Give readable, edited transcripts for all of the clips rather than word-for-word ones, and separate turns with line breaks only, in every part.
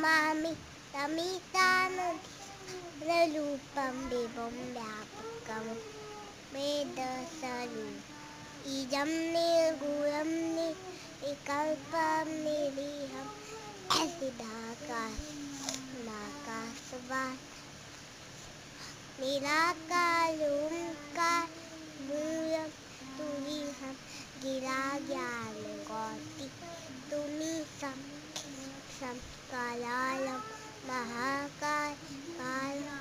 नमामि तमितानूपं विभुं व्यापकं वेदस्वरूपम् इदं निर्गुणं निर्विकल्पं निरीहं सिद्धाकाशनाकाशवान् निराकारोऽङ्कारमूलं तुरीहं गिराज्ञानगौति तुमीशं संस्कारालं महाकालं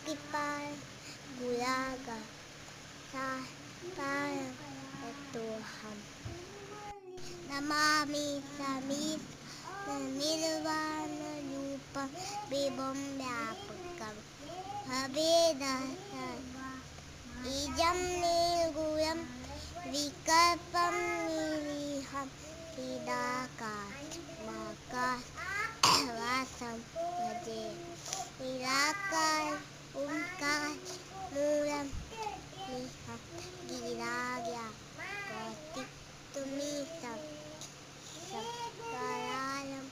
कृपालं गुणागारं ततोऽहम् नमामि निर्वाणरूपं विभुं व्यापकं भवेदस्वरूपम् इदं निर्गुणं विकल्पं निरीहं चिदाकाशनाकाशवासं भजे निराकारं निहं गिराज्ञानगौति तुमीशं संस्कारालं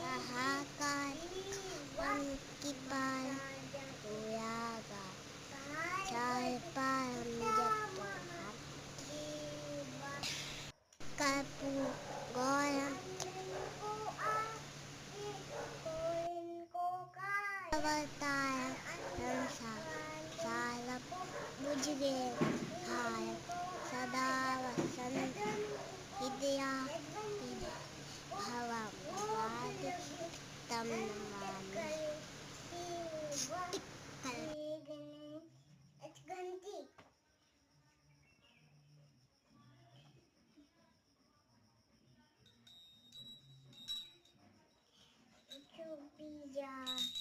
महाकालं कृपालं गुणागारं यतोऽहम् कर्पूरगौरं अवतारं संसारं भुजगेन्द्रहारं सदा वसन्तं हृदयारविन्दे भवभवानि तं नमामि। Chubija.